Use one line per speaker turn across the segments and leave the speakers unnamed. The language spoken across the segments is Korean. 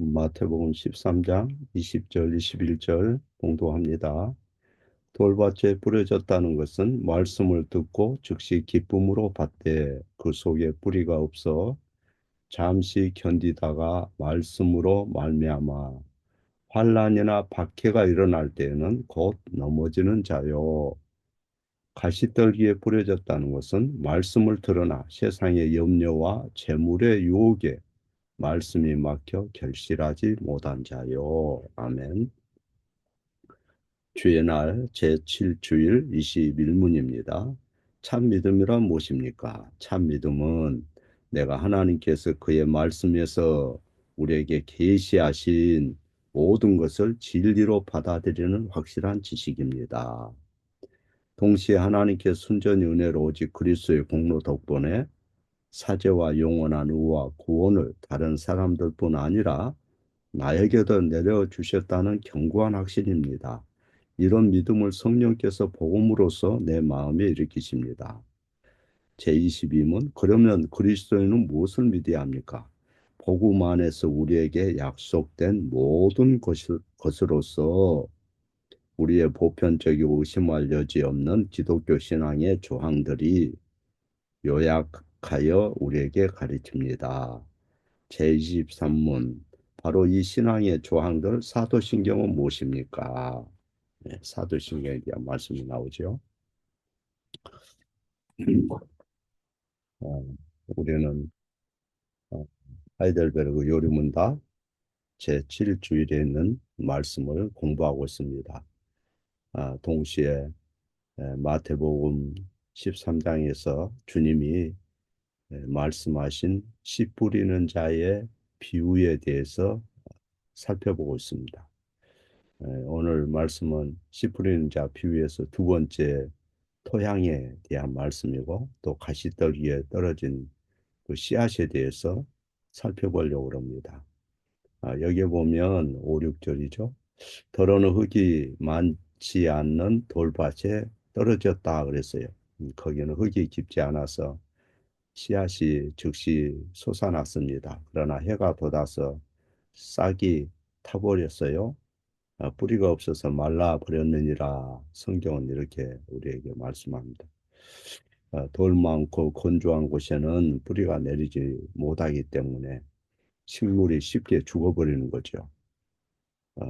마태복음 13장 20절 21절 공독합니다. 돌밭에 뿌려졌다는 것은 말씀을 듣고 즉시 기쁨으로 받되 그 속에 뿌리가 없어 잠시 견디다가 말씀으로 말미암아 환난이나 박해가 일어날 때에는 곧 넘어지는 자요. 가시떨기에 뿌려졌다는 것은 말씀을 들으나 세상의 염려와 재물의 유혹에 말씀이 막혀 결실하지 못한 자요. 아멘. 주의 날 제7주일 21문입니다. 참 믿음이란 무엇입니까? 참 믿음은 내가 하나님께서 그의 말씀에서 우리에게 계시하신 모든 것을 진리로 받아들이는 확실한 지식입니다. 동시에 하나님께 순전히 은혜로 오직 그리스도의 공로 덕분에 사죄와 영원한 의와 구원을 다른 사람들뿐 아니라 나에게도 내려주셨다는 견고한 확신입니다. 이런 믿음을 성령께서 복음으로써 내 마음에 일으키십니다. 제22문 그러면 그리스도인은 무엇을 믿어야 합니까? 복음 안에서 우리에게 약속된 모든 것으로서 우리의 보편적이고 의심할 여지 없는 기독교 신앙의 조항들이 요약하여 우리에게 가르칩니다. 제23문 바로 이 신앙의 조항들 사도신경은 무엇입니까? 네, 사도신경에 대한 말씀이 나오죠. 어, 우리는 하이델베르그 요리문답 제7주일에 있는 말씀을 공부하고 있습니다. 동시에 마태복음 13장에서 주님이 말씀하신 씨 뿌리는 자의 비유에 대해서 살펴보고 있습니다. 오늘 말씀은 씨 뿌리는 자 비유에서 두 번째 토양에 대한 말씀이고 또 가시떨기에 떨어진 그 씨앗에 대해서 살펴보려고 합니다. 여기에 보면 5, 6절이죠. 더러는 흙이 많지 않는 돌밭에 떨어졌다 그랬어요. 거기는 흙이 깊지 않아서 씨앗이 즉시 솟아났습니다. 그러나 해가 돋아서 싹이 타버렸어요. 뿌리가 없어서 말라버렸느니라 성경은 이렇게 우리에게 말씀합니다. 돌 많고 건조한 곳에는 뿌리가 내리지 못하기 때문에 식물이 쉽게 죽어버리는 거죠.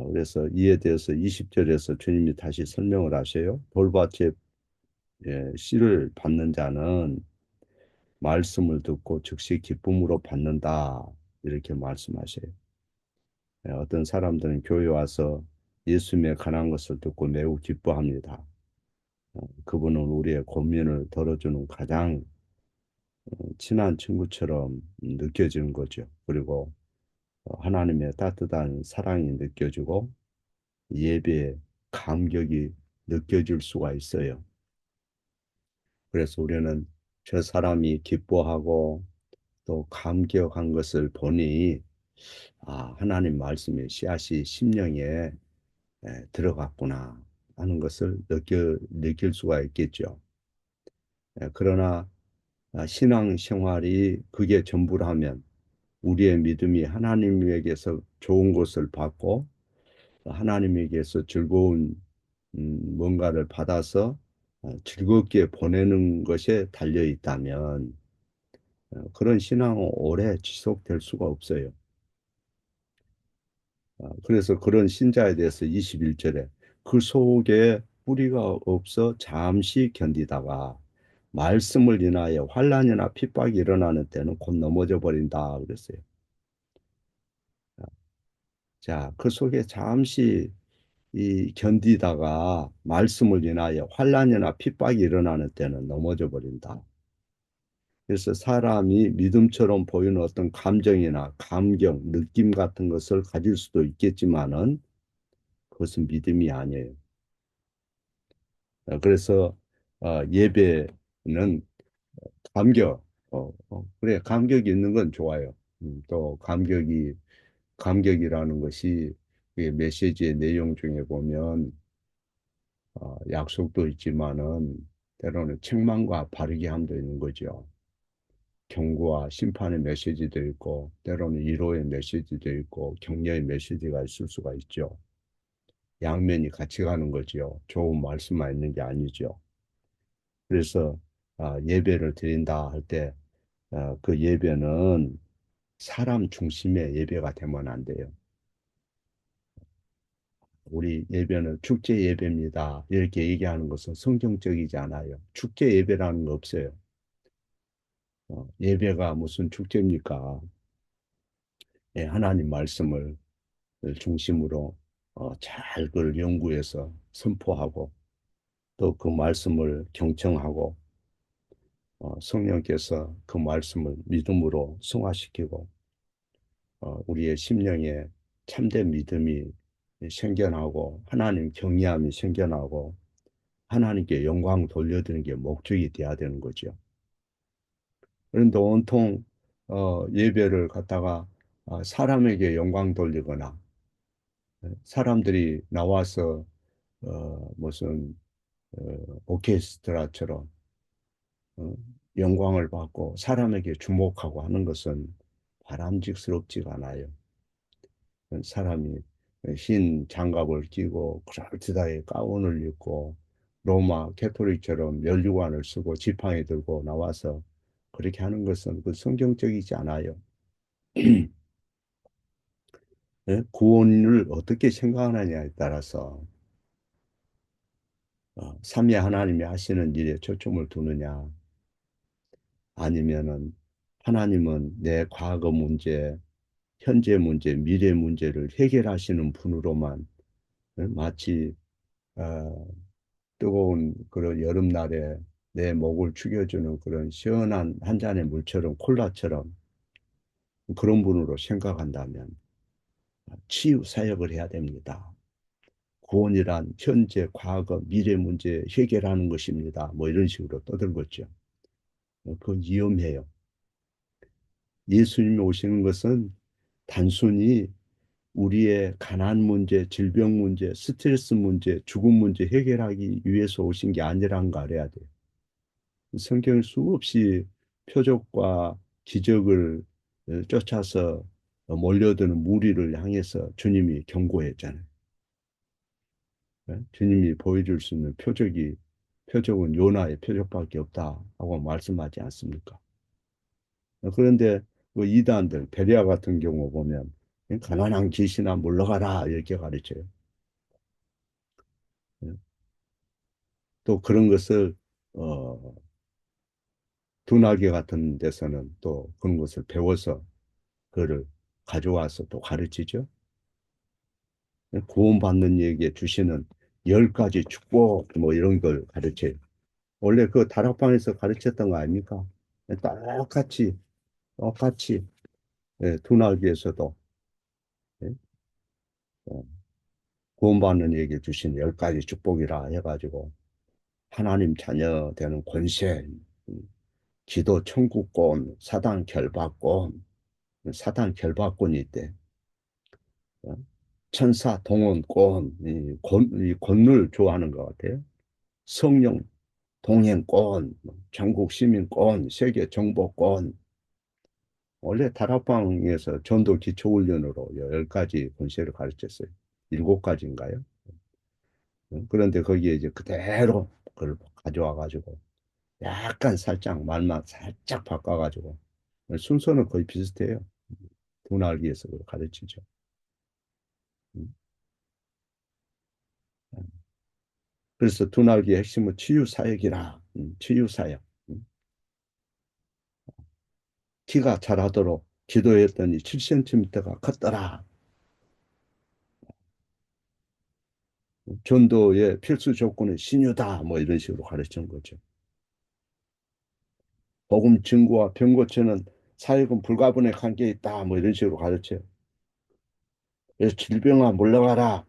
그래서 이에 대해서 20절에서 주님이 다시 설명을 하셔요. 돌밭에 씨를 받는 자는 말씀을 듣고 즉시 기쁨으로 받는다. 이렇게 말씀하셔요. 어떤 사람들은 교회 와서 예수님의 관한 것을 듣고 매우 기뻐합니다. 그분은 우리의 고민을 덜어주는 가장 친한 친구처럼 느껴지는 거죠. 그리고 하나님의 따뜻한 사랑이 느껴지고 예배의 감격이 느껴질 수가 있어요. 그래서 우리는 저 사람이 기뻐하고 또 감격한 것을 보니 하나님 말씀의 씨앗이 심령에 들어갔구나 하는 것을 느낄 수가 있겠죠. 그러나 신앙 생활이 그게 전부라면 우리의 믿음이 하나님에게서 좋은 것을 받고 하나님에게서 즐거운 뭔가를 받아서 즐겁게 보내는 것에 달려 있다면 그런 신앙은 오래 지속될 수가 없어요. 그래서 그런 신자에 대해서 21절에 그 속에 뿌리가 없어 잠시 견디다가 말씀을 인하여 환난이나 핍박이 일어나는 때는 곧 넘어져 버린다 그랬어요. 자, 그 속에 잠시 이 견디다가 말씀을 인하여 환난이나 핍박이 일어나는 때는 넘어져 버린다. 그래서 사람이 믿음처럼 보이는 어떤 감정이나 감경, 느낌 같은 것을 가질 수도 있겠지만은 그것은 믿음이 아니에요. 그래서 예배는 감격, 그래 감격이 있는 건 좋아요. 또 감격이라는 것이 그 메시지의 내용 중에 보면 약속도 있지만은 때로는 책망과 바르게 함도 있는 거죠. 경고와 심판의 메시지도 있고, 때로는 위로의 메시지도 있고, 격려의 메시지가 있을 수가 있죠. 양면이 같이 가는 거지요. 좋은 말씀만 있는 게 아니죠. 그래서 예배를 드린다 할 때, 그 예배는 사람 중심의 예배가 되면 안 돼요. 우리 예배는 축제 예배입니다. 이렇게 얘기하는 것은 성경적이지 않아요. 축제 예배라는 거 없어요. 예배가 무슨 축제입니까? 예, 하나님 말씀을 중심으로 잘 그걸 연구해서 선포하고 또 그 말씀을 경청하고 성령께서 그 말씀을 믿음으로 승화시키고 우리의 심령에 참된 믿음이 생겨나고 하나님 경외함이 생겨나고 하나님께 영광 돌려드리는 게 목적이 돼야 되는 거죠. 그런데 온통 예배를 갖다가 사람에게 영광 돌리거나 사람들이 나와서 무슨 오케스트라처럼 어, 영광을 받고 사람에게 주목하고 하는 것은 바람직스럽지가 않아요. 사람이 흰 장갑을 끼고 그럴듯하게 가운을 입고 로마 캐토릭처럼 면류관을 쓰고 지팡이 들고 나와서 그렇게 하는 것은 그 성경적이지 않아요. 예? 구원을 어떻게 생각하느냐에 따라서 삼위 하나님이 하시는 일에 초점을 두느냐 아니면은 하나님은 내 과거 문제, 현재 문제, 미래 문제를 해결하시는 분으로만 마치 어, 뜨거운 그런 여름날에 내 목을 축여주는 그런 시원한 한 잔의 물처럼 콜라처럼 그런 분으로 생각한다면 치유 사역을 해야 됩니다. 구원이란 현재, 과거, 미래 문제 해결하는 것입니다. 뭐 이런 식으로 떠들겠죠. 그건 위험해요. 예수님이 오시는 것은 단순히 우리의 가난 문제, 질병 문제, 스트레스 문제, 죽음 문제 해결하기 위해서 오신 게 아니라는 거 알아야 돼요. 성경을 수없이 표적과 기적을 쫓아서 몰려드는 무리를 향해서 주님이 경고했잖아요. 주님이 보여줄 수 있는 표적은 요나의 표적밖에 없다 하고 말씀하지 않습니까? 그런데 그 이단들, 베레아 같은 경우 보면 가난한 귀신아 물러가라 이렇게 가르쳐요. 또 그런 것을 어, 둔하게 같은 데서는 또 그런 것을 배워서 그를 가져와서 또 가르치죠. 구원받는 이에게 주시는 10가지 축복 뭐 이런 걸 가르쳐요. 원래 그 다락방에서 가르쳤던 거 아닙니까? 똑같이 똑같이 둔하기에서도 예, 어, 구원받는 이에게 주신 10가지 축복이라 해가지고 하나님 자녀 되는 권세, 기도 천국권, 사단 결박권, 사단 결박권이 있대. 어? 천사 동원권, 이 권을 좋아하는 것 같아요. 성령 동행권, 전국 시민권, 세계 정보권. 원래 다락방에서 전도 기초훈련으로 10가지 권세를 가르쳤어요. 7가지인가요? 그런데 거기에 이제 그대로 그걸 가져와가지고 약간 살짝 말만 살짝 바꿔가지고 순서는 거의 비슷해요. 분할기에서 그걸 가르치죠. 음. 그래서 두날기의 핵심은 치유사역이라. 치유사역. 키가 자라도록 기도했더니 7cm가 컸더라. 전도의 필수 조건은 신유다. 뭐 이런 식으로 가르치는 거죠. 복음 증거와 병 고치는 사역은 불가분의 관계에 있다. 뭐 이런 식으로 가르쳐요. 그래서 질병아 물러가라.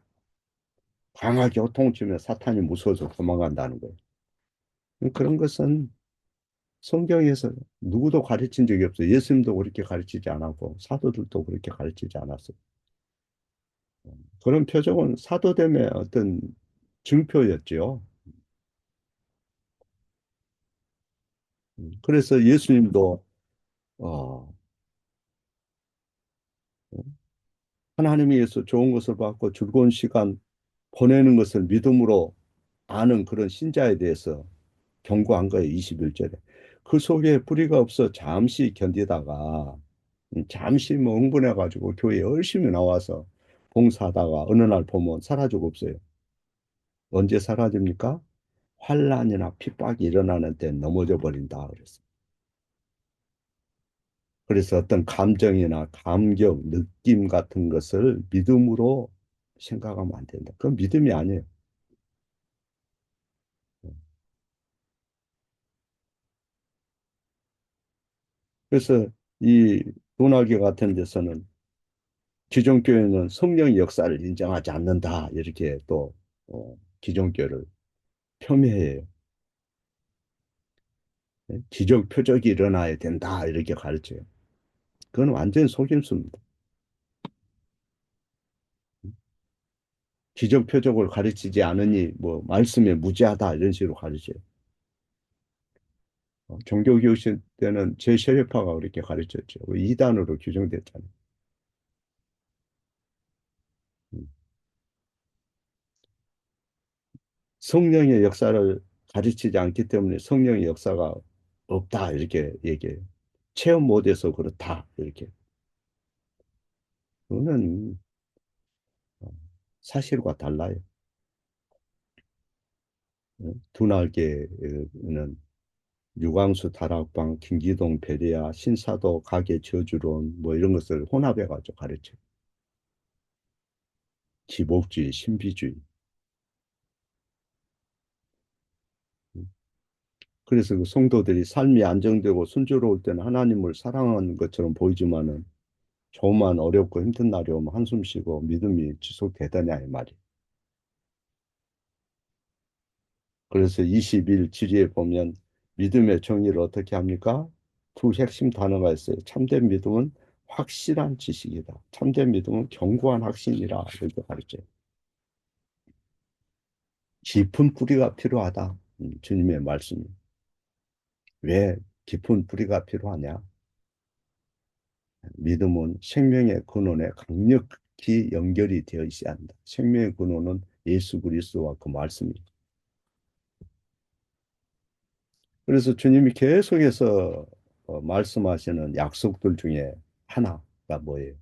강하게 호통치며 사탄이 무서워서 도망간다는 거예요. 그런 것은 성경에서 누구도 가르친 적이 없어요. 예수님도 그렇게 가르치지 않았고 사도들도 그렇게 가르치지 않았어요. 그런 표적은 사도됨의 어떤 증표였죠. 그래서 예수님도 어, 하나님에서 좋은 것을 받고 즐거운 시간 보내는 것을 믿음으로 아는 그런 신자에 대해서 경고한 거예요. 21절에. 그 속에 뿌리가 없어 잠시 견디다가 잠시 뭐 흥분해가지고 교회 열심히 나와서 봉사하다가 어느 날 보면 사라지고 없어요. 언제 사라집니까? 환란이나 핍박이 일어나는 때 넘어져 버린다 그랬어요. 그래서 어떤 감정이나 감격, 느낌 같은 것을 믿음으로 생각하면 안 된다. 그건 믿음이 아니에요. 그래서 이 문화계 같은 데서는 기존교회는 성령의 역사를 인정하지 않는다. 이렇게 또 기존교를 폄훼해요. 기적 표적이 일어나야 된다. 이렇게 가르쳐요. 그건 완전 속임수입니다. 기적 표적을 가르치지 않으니 뭐 말씀에 무지하다 이런 식으로 가르쳐요. 종교교육 때는 제세례파가 그렇게 가르쳤죠. 이단으로 규정됐잖아요. 음. 성령의 역사를 가르치지 않기 때문에 성령의 역사가 없다 이렇게 얘기해요. 체험 못해서 그렇다 이렇게. 그거는 어, 사실과 달라요. 두날개는 유광수 다락방, 김기동 베리아, 신사도 가계 저주론 뭐 이런 것을 혼합해가지고 가르쳐요. 기복주의, 신비주의. 그래서 그 성도들이 삶이 안정되고 순조로울 때는 하나님을 사랑하는 것처럼 보이지만은 조금만 어렵고 힘든 날이 오면 한숨 쉬고 믿음이 지속되더냐 이 말이에요. 그래서 21 지리에 보면 믿음의 정의를 어떻게 합니까? 두 핵심 단어가 있어요. 참된 믿음은 확실한 지식이다. 참된 믿음은 견고한 확신이라 이렇게 가르쳐요. 깊은 뿌리가 필요하다. 주님의 말씀이. 왜 깊은 뿌리가 필요하냐? 믿음은 생명의 근원에 강력히 연결이 되어 있어야 한다. 생명의 근원은 예수 그리스도와 그 말씀이죠. 그래서 주님이 계속해서 말씀하시는 약속들 중에 하나가 뭐예요?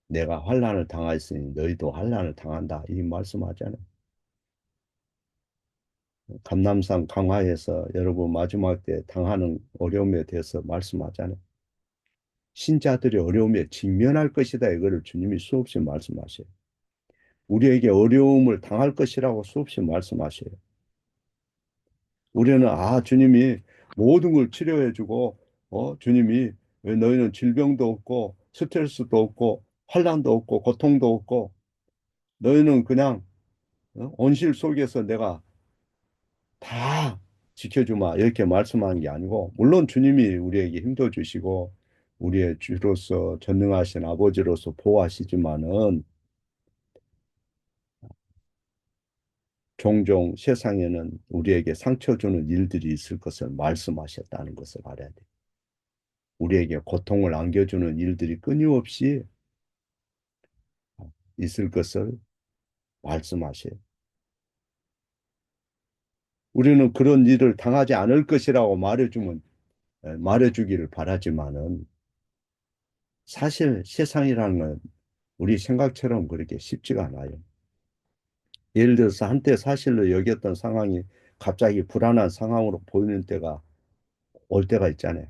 내가 환난을 당하였으니 너희도 환난을 당한다. 이 말씀하잖아요. 감남산 강화에서 여러분 마지막 때 당하는 어려움에 대해서 말씀하잖아요. 신자들이 어려움에 직면할 것이다. 이거를 주님이 수없이 말씀하셔요. 우리에게 어려움을 당할 것이라고 수없이 말씀하셔요. 우리는 주님이 모든 걸 치료해주고 주님이 왜 너희는 질병도 없고 스트레스도 없고 환난도 없고 고통도 없고 너희는 그냥 온실 속에서 내가 다 지켜주마 이렇게 말씀하는 게 아니고 물론 주님이 우리에게 힘도 주시고 우리의 주로서 전능하신 아버지로서 보호하시지만은 종종 세상에는 우리에게 상처 주는 일들이 있을 것을 말씀하셨다는 것을 알아야 돼. 우리에게 고통을 안겨주는 일들이 끊임없이 있을 것을 말씀하셔요. 우리는 그런 일을 당하지 않을 것이라고 말해주기를 바라지만은 사실 세상이라는 건 우리 생각처럼 그렇게 쉽지가 않아요. 예를 들어서 한때 사실로 여겼던 상황이 갑자기 불안한 상황으로 보이는 때가 올 때가 있잖아요.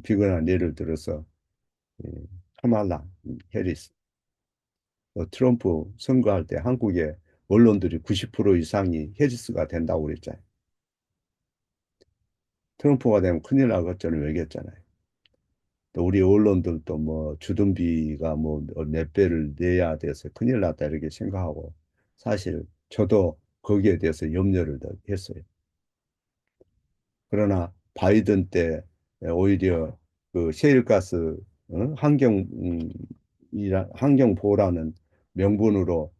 비근한 예를 들어서 예, 카말라 해리스, 트럼프 선거할 때 한국의 언론들이 90% 이상이 해리스가 된다고 그랬잖아요. 트럼프가 되면 큰일 날 것처럼 얘기했잖아요. 또 우리 언론들도 뭐 주둔비가 뭐 몇 배를 내야 돼서 큰일 났다 이렇게 생각하고 사실 저도 거기에 대해서 염려를 더 했어요. 그러나 바이든 때 오히려 그 셰일가스 환경 보호라는 명분으로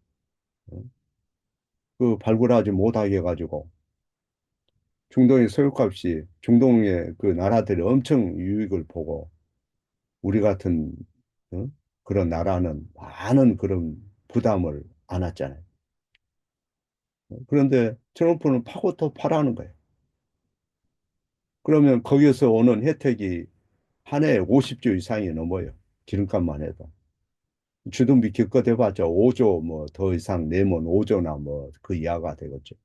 어, 그 발굴하지 못하게 해가지고 중동의 소유값이 중동의 그 나라들이 엄청 유익을 보고 우리 같은 어? 그런 나라는 많은 그런 부담을 안았잖아요. 그런데 트럼프는 파고 또 파라는 거예요. 그러면 거기에서 오는 혜택이 한 해에 50조 이상이 넘어요. 기름값만 해도. 주둔비 기껏 해봤자 5조 뭐 더 이상 내면 5조나 뭐 그 이하가 되겠죠.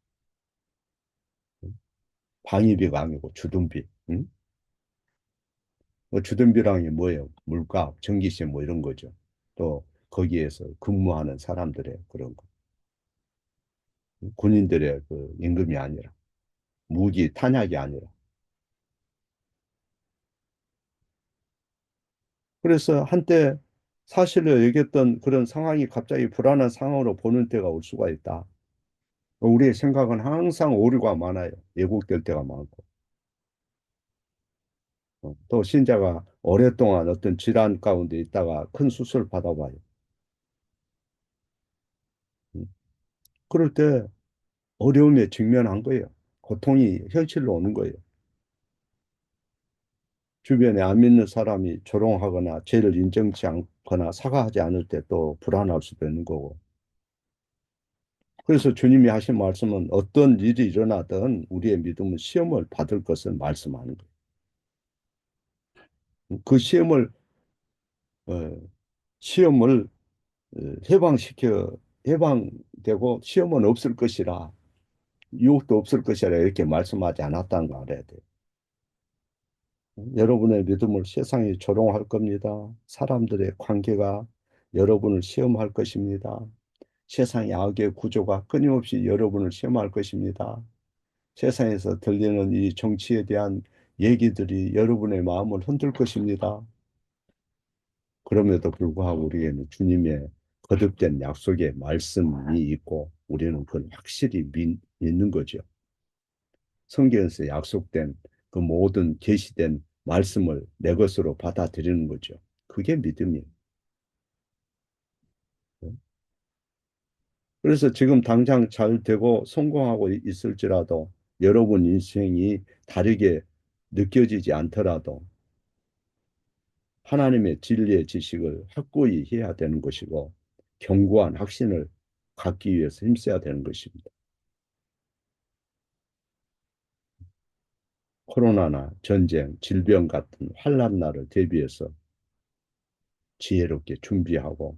방위비가 아니고 주둔비. 응? 뭐 주둔비랑이 뭐예요? 물가, 전기세 뭐 이런 거죠. 또 거기에서 근무하는 사람들의 그런 거. 군인들의 그 임금이 아니라 무기, 탄약이 아니라. 그래서 한때 사실을 얘기했던 그런 상황이 갑자기 불안한 상황으로 보는 때가 올 수가 있다. 우리의 생각은 항상 오류가 많아요. 왜곡될 때가 많고. 또 신자가 오랫동안 어떤 질환 가운데 있다가 큰 수술을 받아봐요. 음. 그럴 때 어려움에 직면한 거예요. 고통이 현실로 오는 거예요. 주변에 안 믿는 사람이 조롱하거나 죄를 인정치 않거나 사과하지 않을 때 또 불안할 수도 있는 거고. 그래서 주님이 하신 말씀은 어떤 일이 일어나든 우리의 믿음은 시험을 받을 것을 말씀하는 거예요. 그 어, 시험을 해방되고 시험은 없을 것이라 유혹도 없을 것이라 이렇게 말씀하지 않았다는 거 알아야 돼요. 여러분의 믿음을 세상이 조롱할 겁니다. 사람들의 관계가 여러분을 시험할 것입니다. 세상의 악의 구조가 끊임없이 여러분을 시험할 것입니다. 세상에서 들리는 이 정치에 대한 얘기들이 여러분의 마음을 흔들 것입니다. 그럼에도 불구하고 우리에는 주님의 거듭된 약속의 말씀이 있고 우리는 그걸 확실히 믿는 거죠. 성경에서 약속된 그 모든 계시된 말씀을 내 것으로 받아들이는 거죠. 그게 믿음이에요. 그래서 지금 당장 잘 되고 성공하고 있을지라도 여러분 인생이 다르게 느껴지지 않더라도 하나님의 진리의 지식을 확고히 해야 되는 것이고 견고한 확신을 갖기 위해서 힘써야 되는 것입니다. 코로나나 전쟁, 질병 같은 환난 날을 대비해서 지혜롭게 준비하고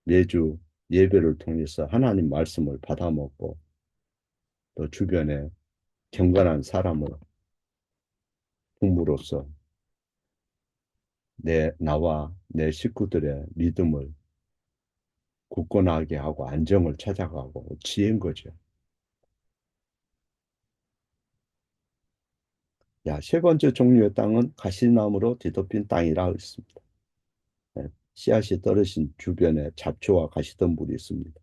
매주 예배를 통해서 하나님 말씀을 받아먹고 또 주변에 경건한 사람을 부모로서 나와 내 식구들의 믿음을 굳건하게 하고 안정을 찾아가고 지혜인 거죠. 야, 세 번째 종류의 땅은 가시나무로 뒤덮인 땅이라 했습니다. 네, 씨앗이 떨어진 주변에 잡초와 가시덤불이 있습니다.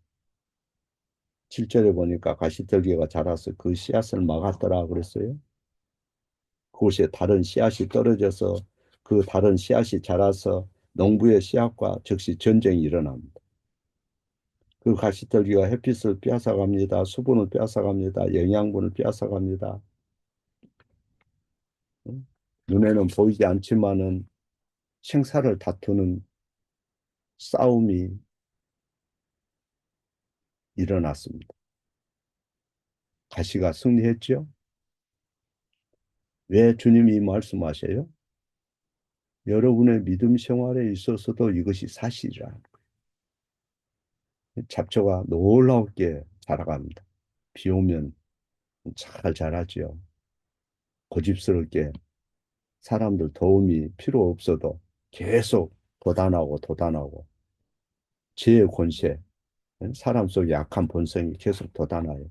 7절에 보니까 가시떨기가 자라서 그 씨앗을 막았더라 그랬어요. 그곳에 다른 씨앗이 떨어져서 그 다른 씨앗이 자라서 농부의 씨앗과 즉시 전쟁이 일어납니다. 그 가시떨기가 햇빛을 빼앗아갑니다. 수분을 빼앗아갑니다. 영양분을 빼앗아갑니다. 눈에는 보이지 않지만은 생사를 다투는 싸움이 일어났습니다. 가시가 승리했죠? 왜 주님이 말씀하세요? 여러분의 믿음 생활에 있어서도 이것이 사실이라. 잡초가 놀라웠게 자라갑니다. 비 오면 잘 자라지요. 고집스럽게 사람들 도움이 필요 없어도 계속 돋아나고 돋아나고 지혜 권세, 사람 속의 약한 본성이 계속 돋아나요.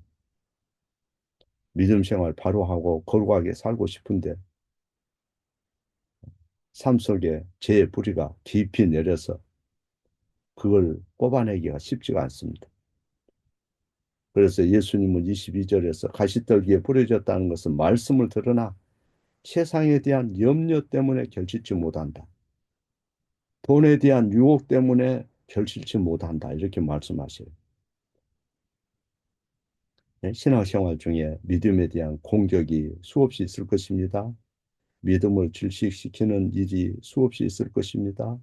믿음 생활 바로 하고 거룩하게 살고 싶은데 삶 속에 죄의 뿌리가 깊이 내려서 그걸 뽑아내기가 쉽지가 않습니다. 그래서 예수님은 22절에서 가시떨기에 뿌려졌다는 것은 말씀을 들으나 세상에 대한 염려 때문에 결실치 못한다. 돈에 대한 유혹 때문에 결실치 못한다. 이렇게 말씀하셔요. 네, 신앙생활 중에 믿음에 대한 공격이 수없이 있을 것입니다. 믿음을 질식시키는 일이 수없이 있을 것입니다.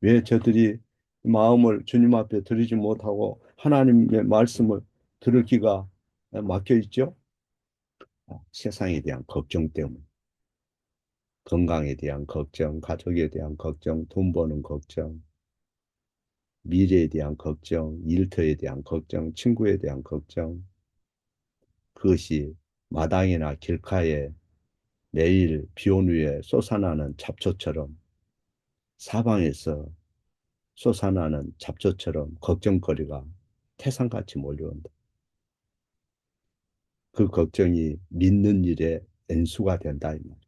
왜 저들이 마음을 주님 앞에 드리지 못하고 하나님의 말씀을 들을 기가 막혀 있죠? 세상에 대한 걱정 때문에. 건강에 대한 걱정, 가족에 대한 걱정, 돈 버는 걱정, 미래에 대한 걱정, 일터에 대한 걱정, 친구에 대한 걱정. 그것이 마당이나 길가에 매일 비온 후에 솟아나는 잡초처럼 사방에서 솟아나는 잡초처럼 걱정거리가 태산같이 몰려온다. 그 걱정이 믿는 일에 엔수가 된다. 이 말이야.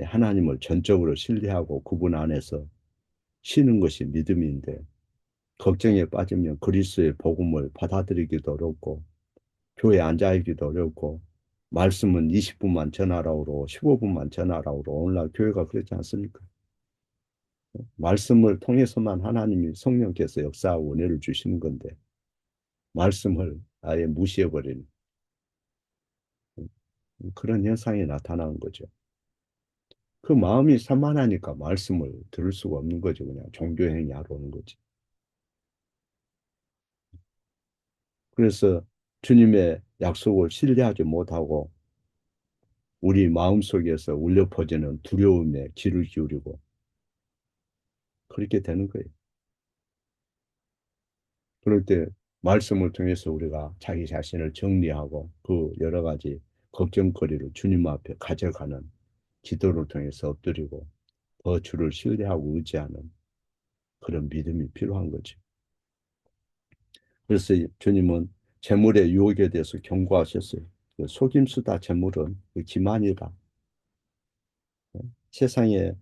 하나님을 전적으로 신뢰하고 그분 안에서 쉬는 것이 믿음인데 걱정에 빠지면 그리스도의 복음을 받아들이기도 어렵고 교회에 앉아있기도 어렵고 말씀은 20분만 전하라고 그러고 15분만 전하라고 그러고 오늘날 교회가 그렇지 않습니까? 말씀을 통해서만 하나님이 성령께서 역사하고 은혜를 주시는 건데 말씀을 아예 무시해버리는 그런 현상이 나타나는 거죠. 그 마음이 산만하니까 말씀을 들을 수가 없는 거죠. 그냥 종교행위 하러 오는 거지. 그래서 주님의 약속을 신뢰하지 못하고 우리 마음속에서 울려 퍼지는 두려움에 귀를 기울이고 그렇게 되는 거예요. 그럴 때 말씀을 통해서 우리가 자기 자신을 정리하고 그 여러 가지 걱정거리를 주님 앞에 가져가는 기도를 통해서 엎드리고 더 주를 신뢰하고 의지하는 그런 믿음이 필요한 거죠. 그래서 주님은 재물의 유혹에 대해서 경고하셨어요. 그 속임수다 재물은 그 기만이다. 세상에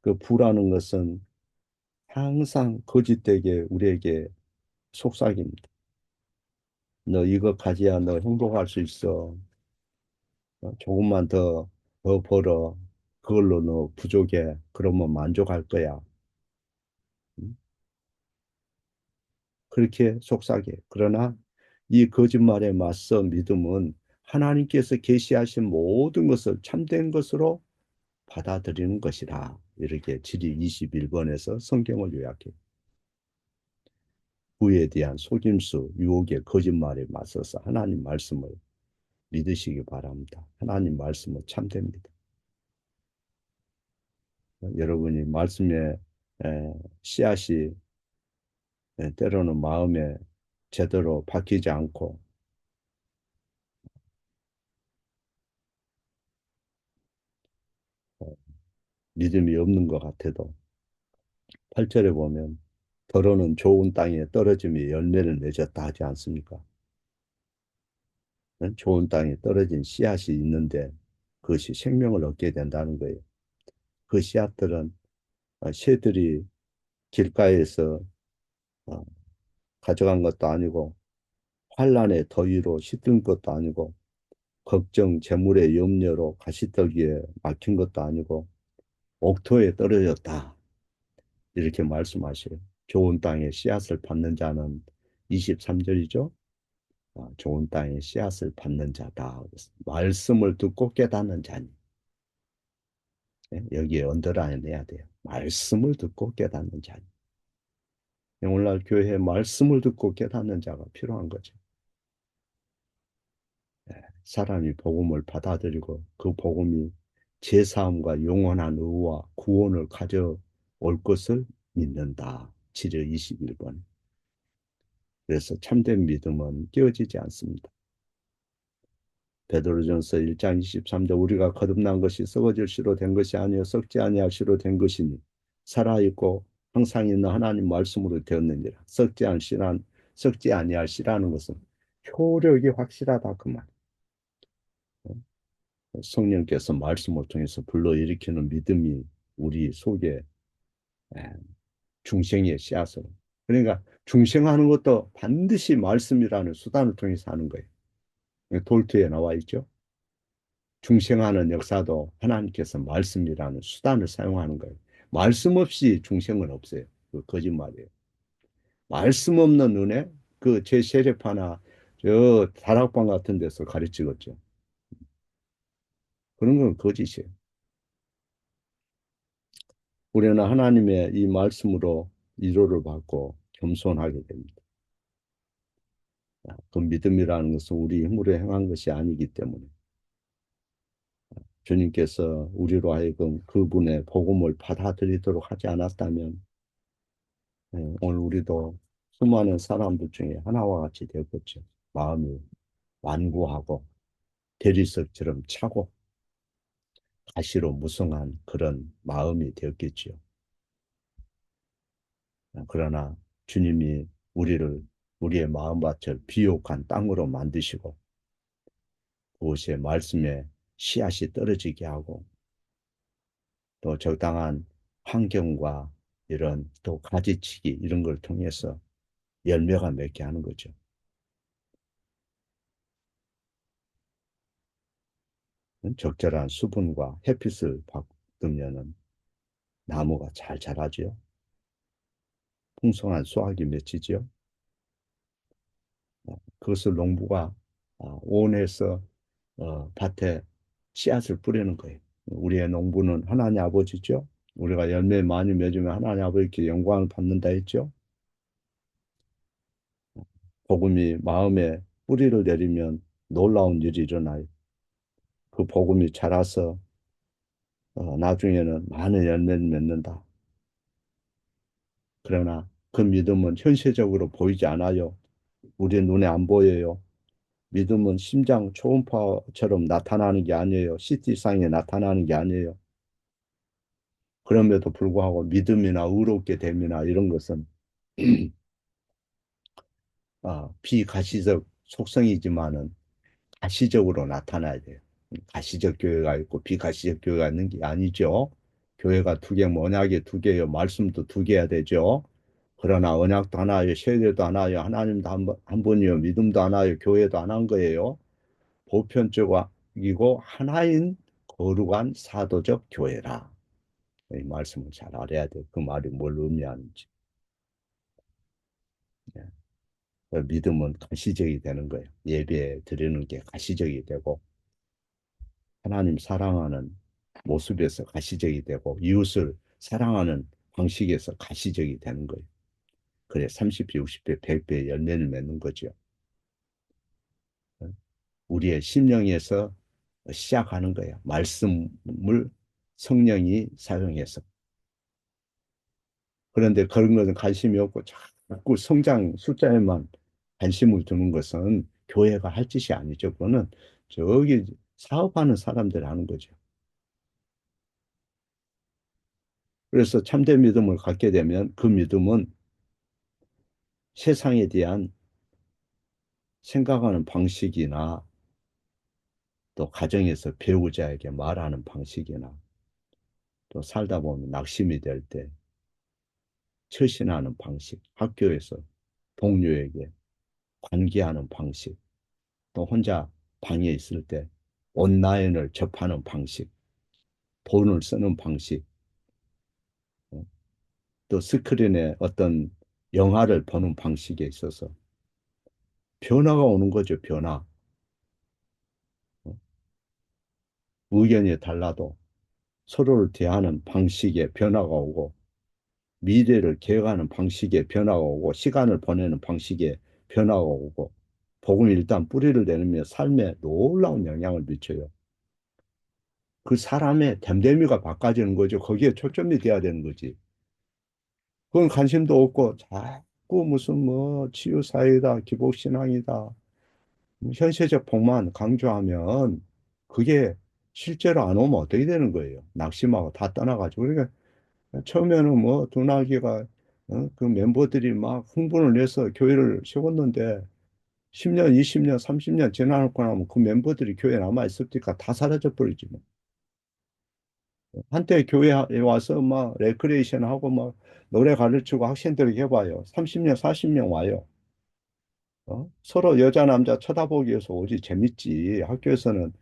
그 부라는 것은 항상 거짓되게 우리에게 속삭입니다. 너 이거 가지야 너 행복할 수 있어. 조금만 더 벌어. 그걸로 너 부족해. 그러면 만족할 거야. 음? 그렇게 속삭여. 그러나 이 거짓말에 맞서 믿음은 하나님께서 계시하신 모든 것을 참된 것으로 받아들이는 것이라. 이렇게 지리 21번에서 성경을 요약해. 부에 대한 속임수, 유혹의 거짓말에 맞서서 하나님 말씀을 믿으시기 바랍니다. 하나님 말씀은 참됩니다. 여러분이 말씀에 씨앗이 때로는 마음에 제대로 박히지 않고 어, 믿음이 없는 것 같아도 8절에 보면 더러는 좋은 땅에 떨어짐이 열매를 맺었다 하지 않습니까? 좋은 땅에 떨어진 씨앗이 있는데 그것이 생명을 얻게 된다는 거예요. 그 씨앗들은 새들이 길가에서 어, 가져간 것도 아니고 환란의 더위로 시든 것도 아니고 걱정, 재물의 염려로 가시떨기에 막힌 것도 아니고 옥토에 떨어졌다. 이렇게 말씀하셔요. 좋은 땅에 씨앗을 받는 자는 23절이죠. 좋은 땅에 씨앗을 받는 자다. 말씀을 듣고 깨닫는 자니. 예, 여기에 언더라인해야 돼요. 말씀을 듣고 깨닫는 자니. 오늘날 교회에 말씀을 듣고 깨닫는 자가 필요한 거죠. 예, 사람이 복음을 받아들이고 그 복음이 제사함과 영원한 의와 구원을 가져올 것을 믿는다. 지려 21번. 그래서 참된 믿음은 깨어지지 않습니다. 베드로전서 1장 23절 우리가 거듭난 것이 썩어질 씨로 된 것이 아니요 썩지 아니할 씨로 된 것이니 살아있고 항상 있는 하나님 말씀으로 되었느니라. 썩지 아니할 씨라는 것은 효력이 확실하다 그 말. 성령께서 말씀을 통해서 불러일으키는 믿음이 우리 속에 중생의 씨앗을 그러니까 중생하는 것도 반드시 말씀이라는 수단을 통해서 하는 거예요. 돌투에 나와 있죠. 중생하는 역사도 하나님께서 말씀이라는 수단을 사용하는 거예요. 말씀 없이 중생은 없어요. 그 거짓말이에요. 말씀 없는 은혜, 그 제 세례파나 저 다락방 같은 데서 가르치겠죠. 그런 건 거짓이에요. 우리는 하나님의 이 말씀으로 위로를 받고 겸손하게 됩니다. 그 믿음이라는 것은 우리 힘으로 행한 것이 아니기 때문에 주님께서 우리로 하여금 그분의 복음을 받아들이도록 하지 않았다면 오늘 우리도 수많은 사람들 중에 하나와 같이 되었겠죠. 마음이 완고하고 대리석처럼 차고 가시로 무성한 그런 마음이 되었겠지요. 그러나 주님이 우리의 마음밭을 비옥한 땅으로 만드시고 그곳에 말씀의 씨앗이 떨어지게 하고 또 적당한 환경과 이런 또 가지치기 이런 걸 통해서 열매가 맺게 하는 거죠. 적절한 수분과 햇빛을 받으면 나무가 잘 자라지요. 풍성한 수확이 맺히지요. 그것을 농부가 온해서 밭에 씨앗을 뿌리는 거예요. 우리의 농부는 하나님 아버지죠. 우리가 열매 많이 맺으면 하나님 아버지께 영광을 받는다 했죠. 복음이 마음에 뿌리를 내리면 놀라운 일이 일어나요. 그 복음이 자라서 나중에는 많은 열매를 맺는다. 그러나 그 믿음은 현실적으로 보이지 않아요. 우리 눈에 안 보여요. 믿음은 심장 초음파처럼 나타나는 게 아니에요. CT상에 나타나는 게 아니에요. 그럼에도 불구하고 믿음이나 의롭게 됨이나 이런 것은 비가시적 속성이지만은 가시적으로 나타나야 돼요. 가시적 교회가 있고 비가시적 교회가 있는 게 아니죠. 교회가 두 개, 언약이 두 개요. 말씀도 두 개야 되죠. 그러나 언약도 하나요, 세례도 하나요, 하나님도 한 분이요, 믿음도 하나요, 교회도 하나인 거예요. 보편적이고 하나인 거룩한 사도적 교회라. 이 말씀을 잘 알아야 돼요. 그 말이 뭘 의미하는지. 예. 믿음은 가시적이 되는 거예요. 예배 드리는 게 가시적이 되고 하나님 사랑하는 모습에서 가시적이 되고 이웃을 사랑하는 방식에서 가시적이 되는 거예요. 그래 30배, 60배, 100배 열매를 맺는 거죠. 우리의 심령에서 시작하는 거예요. 말씀을 성령이 사용해서. 그런데 그런 것은 관심이 없고 자꾸 성장 숫자에만 관심을 두는 것은 교회가 할 짓이 아니죠. 그거는 저기 사업하는 사람들이 하는 거죠. 그래서 참된 믿음을 갖게 되면 그 믿음은 세상에 대한 생각하는 방식이나 또 가정에서 배우자에게 말하는 방식이나 또 살다 보면 낙심이 될 때 처신하는 방식, 학교에서 동료에게 관계하는 방식, 또 혼자 방에 있을 때 온라인을 접하는 방식, 돈을 쓰는 방식, 어, 또 스크린에 어떤 영화를 보는 방식에 있어서 변화가 오는 거죠, 변화. 어, 의견이 달라도 서로를 대하는 방식에 변화가 오고 미래를 계획하는 방식에 변화가 오고 시간을 보내는 방식에 변화가 오고 복음이 일단 뿌리를 내리며 삶에 놀라운 영향을 미쳐요. 그 사람의 됨됨이가 바꿔지는 거죠. 거기에 초점이 돼야 되는 거지. 그건 관심도 없고 자꾸 무슨 뭐 치유사회다, 기복신앙이다, 현세적 복만 강조하면 그게 실제로 안 오면 어떻게 되는 거예요? 낙심하고 다 떠나가지고. 그러니까 처음에는 뭐 두나기가 그 멤버들이 막 흥분을 내서 교회를 세웠는데 10년, 20년, 30년 지나고 나면 그 멤버들이 교회에 남아 있었으니까 다 사라져 버리지 뭐. 한때 교회에 와서 막 레크레이션 하고 막 노래 가르치고 학생들에게 해봐요. 30년, 40명 와요. 서로 여자, 남자 쳐다보기 위해서 오지 재밌지. 학교에서는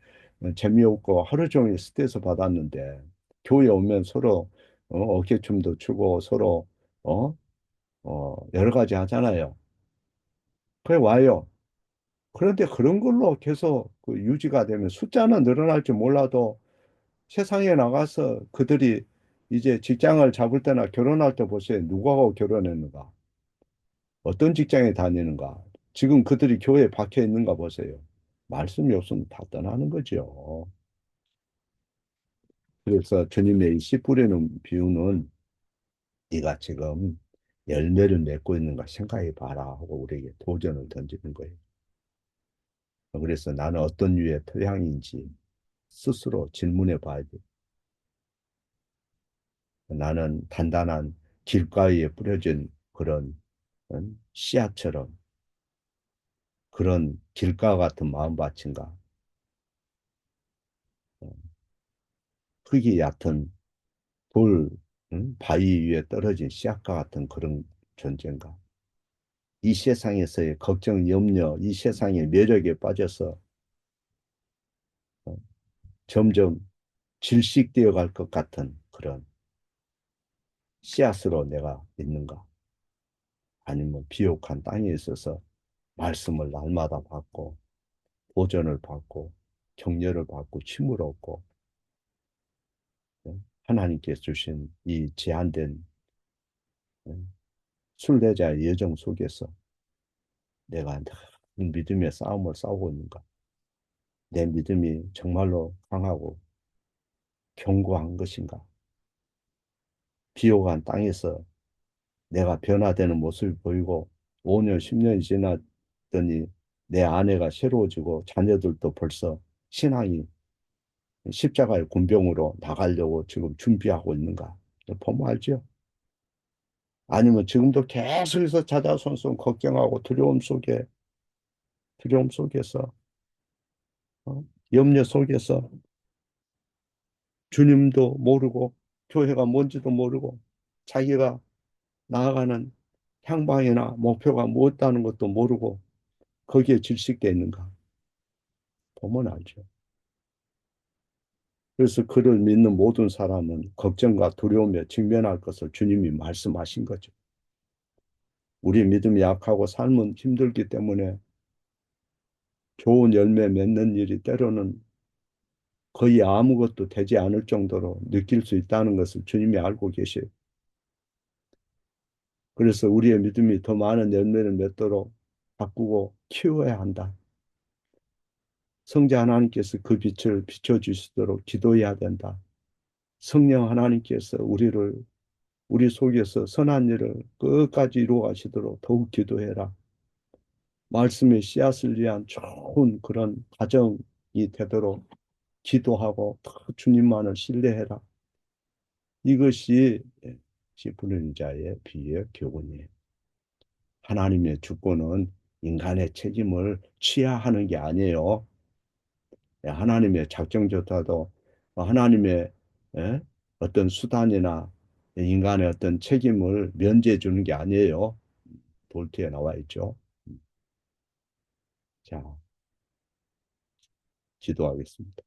재미없고 하루 종일 스트레스 받았는데 교회 오면 서로 어깨춤도 추고 서로 여러 가지 하잖아요. 그래 와요. 그런데 그런 걸로 계속 그 유지가 되면 숫자는 늘어날지 몰라도 세상에 나가서 그들이 이제 직장을 잡을 때나 결혼할 때 보세요. 누구하고 결혼했는가? 어떤 직장에 다니는가? 지금 그들이 교회에 박혀 있는가 보세요. 말씀이 없으면 다 떠나는 거죠. 그래서 주님의 이 씨 뿌리는 비유는 네가 지금 열매를 맺고 있는가 생각해 봐라 하고 우리에게 도전을 던지는 거예요. 그래서 나는 어떤 유의 토양인지 스스로 질문해 봐야 돼. 나는 단단한 길가에 뿌려진 그런 씨앗처럼 그런 길가 같은 마음밭인가? 어, 흙이 얕은 돌, 바위 위에 떨어진 씨앗과 같은 그런 존재인가? 이 세상에서의 걱정, 염려, 이 세상의 매력에 빠져서 어, 점점 질식되어 갈 것 같은 그런 씨앗으로 내가 있는가? 아니면 비옥한 땅에 있어서 말씀을 날마다 받고 보전을 받고 격려를 받고 힘을 얻고 하나님께 주신 이 제한된 순례자의 여정 속에서 내가 늘 믿음의 싸움을 싸우고 있는가? 내 믿음이 정말로 강하고 견고한 것인가? 비옥한 땅에서 내가 변화되는 모습이 보이고 5년, 10년이 지났더니 내 아내가 새로워지고 자녀들도 벌써 신앙이 십자가의 군병으로 나가려고 지금 준비하고 있는가? 보면 알죠? 아니면 지금도 계속해서 자자손손 걱정하고 두려움 속에서, 염려 속에서 주님도 모르고 교회가 뭔지도 모르고 자기가 나아가는 향방이나 목표가 무엇다는 것도 모르고 거기에 질식되어 있는가 보면 알죠. 그래서 그를 믿는 모든 사람은 걱정과 두려움에 직면할 것을 주님이 말씀하신 거죠. 우리 믿음이 약하고 삶은 힘들기 때문에 좋은 열매 맺는 일이 때로는 거의 아무것도 되지 않을 정도로 느낄 수 있다는 것을 주님이 알고 계셔요. 그래서 우리의 믿음이 더 많은 열매를 맺도록 바꾸고 키워야 한다. 성자 하나님께서 그 빛을 비춰주시도록 기도해야 된다. 성령 하나님께서 우리 속에서 선한 일을 끝까지 이루어 가시도록 더욱 기도해라. 말씀의 씨앗을 위한 좋은 그런 가정이 되도록 기도하고 더 주님만을 신뢰해라. 이것이 씨부는 자의 비유의 교훈이에요. 하나님의 주권은 인간의 책임을 취하하는 게 아니에요. 하나님의 작정조차도 하나님의 예? 어떤 수단이나 인간의 어떤 책임을 면제해 주는 게 아니에요. 볼트에 나와 있죠. 자, 기도하겠습니다.